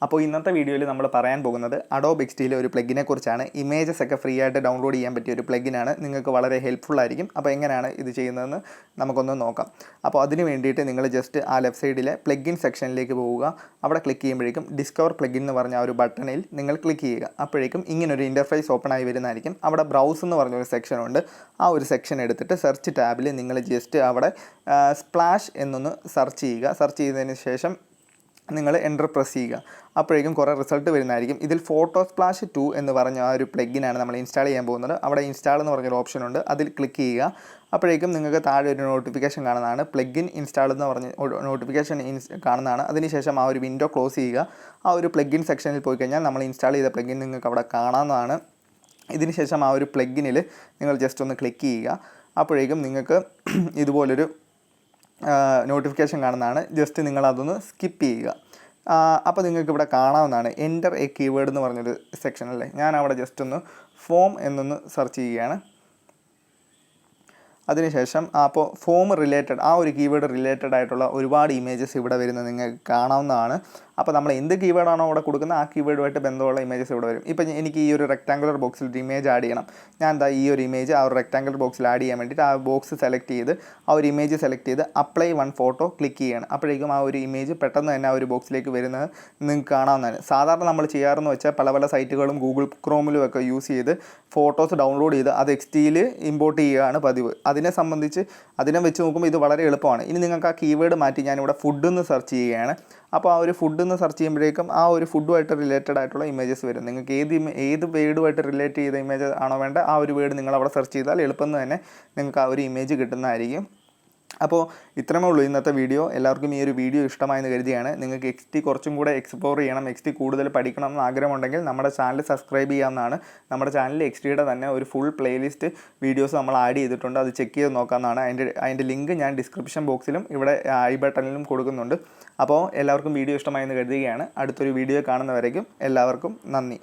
അപ്പോൾ ഇന്നത്തെ വീഡിയോയിൽ നമ്മൾ പറയാൻ പോകുന്നത് Adobe XDയിലെ ഒരു പ്ലഗിനെ കുറിച്ചാണ്. ഇമേജസ് ഒക്കെ ഫ്രീ ആയിട്ട് ഡൗൺലോഡ് ചെയ്യാൻ പറ്റിയ ഒരു പ്ലഗിനാണ്. നിങ്ങൾക്ക് വളരെ ഹെൽപ്ഫുൾ ആയിരിക്കും. അപ്പോൾ എങ്ങനെയാണ് ഇത് ചെയ്യുന്നതെന്ന് നമുക്കൊന്ന് നോക്കാം. അപ്പോൾ അതിന് വേണ്ടിയിട്ട് നിങ്ങൾ ജസ്റ്റ് ആ ലെഫ്റ്റ് സൈഡിലെ പ്ലഗിൻ സെക്ഷനിലേക്ക് പോവുക. അവിടെ ക്ലിക്ക് ചെയ്യുമ്പോഴേക്കും ഡിസ്കവർ പ്ലഗിൻ എന്ന് പറഞ്ഞ ആ ഒരു ബട്ടണിൽ നിങ്ങൾ ക്ലിക്ക് ചെയ്യുക. അപ്പോഴേക്കും ഇങ്ങനൊരു ഇൻ്റർഫേസ് ഓപ്പൺ ആയി വരുന്നതായിരിക്കും. അവിടെ ബ്രൗസ് എന്ന് പറഞ്ഞൊരു സെക്ഷനുണ്ട്. ആ ഒരു സെക്ഷൻ എടുത്തിട്ട് സെർച്ച് ടാബിൽ നിങ്ങൾ ജസ്റ്റ് അവിടെ സ്പ്ലാഷ് എന്നൊന്ന് സെർച്ച് ചെയ്യുക. സെർച്ച് ചെയ്തതിന് ശേഷം നിങ്ങൾ എൻ്റർ പ്രസ് ചെയ്യുക. അപ്പോഴേക്കും കുറേ റിസൾട്ട് വരുന്നതായിരിക്കും. ഇതിൽ ഫോട്ടോ സ്പ്ലാഷ് 2 എന്ന് പറഞ്ഞ ആ ഒരു പ്ലഗിനാണ് നമ്മൾ ഇൻസ്റ്റാൾ ചെയ്യാൻ പോകുന്നത്. അവിടെ ഇൻസ്റ്റാൾ എന്ന് പറഞ്ഞൊരു ഓപ്ഷൻ ഉണ്ട്, അതിൽ ക്ലിക്ക് ചെയ്യുക. അപ്പോഴേക്കും നിങ്ങൾക്ക് താഴെ ഒരു നോട്ടിഫിക്കേഷൻ കാണുന്നതാണ്, പ്ലഗിൻ ഇൻസ്റ്റാൾ എന്ന് പറഞ്ഞ് നോട്ടിഫിക്കേഷൻ കാണുന്നതാണ്. അതിനുശേഷം ആ ഒരു വിൻഡോ ക്ലോസ് ചെയ്യുക. ആ ഒരു പ്ലഗിൻ സെക്ഷനിൽ പോയി കഴിഞ്ഞാൽ നമ്മൾ ഇൻസ്റ്റാൾ ചെയ്ത പ്ലഗിൻ നിങ്ങൾക്ക് അവിടെ കാണാവുന്നതാണ്. ഇതിന് ശേഷം ആ ഒരു പ്ലഗിനിൽ നിങ്ങൾ ജസ്റ്റ് ഒന്ന് ക്ലിക്ക് ചെയ്യുക. അപ്പോഴേക്കും നിങ്ങൾക്ക് ഇതുപോലൊരു നോട്ടിഫിക്കേഷൻ കാണുന്നതാണ്. ജസ്റ്റ് നിങ്ങളതൊന്ന് സ്കിപ്പ് ചെയ്യുക. അപ്പോൾ നിങ്ങൾക്ക് ഇവിടെ കാണാവുന്നതാണ് എൻ്റർ എ കീവേഡ് എന്ന് പറഞ്ഞൊരു സെക്ഷൻ അല്ലേ. ഞാൻ അവിടെ ജസ്റ്റ് ഒന്ന് ഫോം എന്നൊന്ന് സെർച്ച് ചെയ്യുകയാണ്. അതിനുശേഷം അപ്പോൾ ഫോം റിലേറ്റഡ് ആ ഒരു കീവേഡ് റിലേറ്റഡ് ആയിട്ടുള്ള ഒരുപാട് ഇമേജസ് ഇവിടെ വരുന്നത് നിങ്ങൾക്ക് കാണാവുന്നതാണ്. അപ്പോൾ നമ്മൾ എന്ത് കീവേഡാണോ അവിടെ കൊടുക്കുന്നത് ആ കീവേഡുമായിട്ട് ബന്ധമുള്ള ഇമേജസ് ഇവിടെ വരും. ഇപ്പോൾ എനിക്ക് ഈ ഒരു റെക്ടാങ്കുലർ ബോക്സിൽ ഒരു ഇമേജ് ആഡ് ചെയ്യണം. ഞാൻ എന്താ ഈ ഒരു ഇമേജ് ആ ഒരു റെക്ടാങ്കുലർ ബോക്സിൽ ആഡ് ചെയ്യാൻ വേണ്ടിയിട്ട് ആ ബോക്സ് സെലക്ട് ചെയ്ത് ആ ഒരു ഇമേജ് സെലക്ട് ചെയ്ത് അപ്ലൈ വൺ ഫോട്ടോ ക്ലിക്ക് ചെയ്യണം. അപ്പോഴേക്കും ആ ഒരു ഇമേജ് പെട്ടെന്ന് തന്നെ ആ ഒരു ബോക്സിലേക്ക് വരുന്നത് നിങ്ങൾക്ക് കാണാവുന്നതാണ്. സാധാരണ നമ്മൾ ചെയ്യാറെന്ന് വെച്ചാൽ പല സൈറ്റുകളും ഗൂഗിൾ ക്രോമിലും ഒക്കെ യൂസ് ചെയ്ത് ഫോട്ടോസ് ഡൗൺലോഡ് ചെയ്ത് അത് XDയിൽ ഇമ്പോർട്ട് ചെയ്യുകയാണ് പതിവ്. അതിനെ വെച്ച് നോക്കുമ്പോൾ ഇത് വളരെ എളുപ്പമാണ്. ഇനി നിങ്ങൾക്ക് ആ കീവേഡ് മാറ്റി ഞാനിവിടെ ഫുഡ് എന്ന് സെർച്ച് ചെയ്യുകയാണ്. അപ്പോൾ ആ ഒരു ഫുഡ് എന്ന് സെർച്ച് ചെയ്യുമ്പോഴേക്കും ആ ഒരു ഫുഡുമായിട്ട് റിലേറ്റഡ് ആയിട്ടുള്ള ഇമേജസ് വരും. നിങ്ങൾക്ക് ഏത് വേർഡുമായിട്ട് റിലേറ്റ് ചെയ്ത ഇമേജ് ആണോ വേണ്ട ആ ഒരു വേർഡ് നിങ്ങൾ അവിടെ സെർച്ച് ചെയ്താൽ എളുപ്പം തന്നെ നിങ്ങൾക്ക് ആ ഒരു ഇമേജ് കിട്ടുന്നതായിരിക്കും. അപ്പോൾ ഇത്രമേ ഉള്ളൂ ഇന്നത്തെ വീഡിയോ. എല്ലാവർക്കും ഈ ഒരു വീഡിയോ ഇഷ്ടമായെന്ന് കരുതിയാണ്. നിങ്ങൾക്ക് XD കുറച്ചും കൂടെ എക്സ്പ്ലോർ ചെയ്യണം, XD കൂടുതൽ പഠിക്കണം എന്ന് ആഗ്രഹമുണ്ടെങ്കിൽ നമ്മുടെ ചാനൽ സബ്സ്ക്രൈബ് ചെയ്യാവുന്നതാണ്. നമ്മുടെ ചാനലിൽ XDയുടെ തന്നെ ഒരു ഫുൾ പ്ലേലിസ്റ്റ് വീഡിയോസ് നമ്മൾ ആഡ് ചെയ്തിട്ടുണ്ട്. അത് ചെക്ക് ചെയ്ത് നോക്കാവുന്നതാണ്. അതിൻ്റെ ലിങ്ക് ഞാൻ ഡിസ്ക്രിപ്ഷൻ ബോക്സിലും ഇവിടെ ഐ ബട്ടണിലും കൊടുക്കുന്നുണ്ട്. അപ്പോൾ എല്ലാവർക്കും വീഡിയോ ഇഷ്ടമായെന്ന് കരുതുകയാണ്. അടുത്തൊരു വീഡിയോ കാണുന്നവരേക്കും എല്ലാവർക്കും നന്ദി.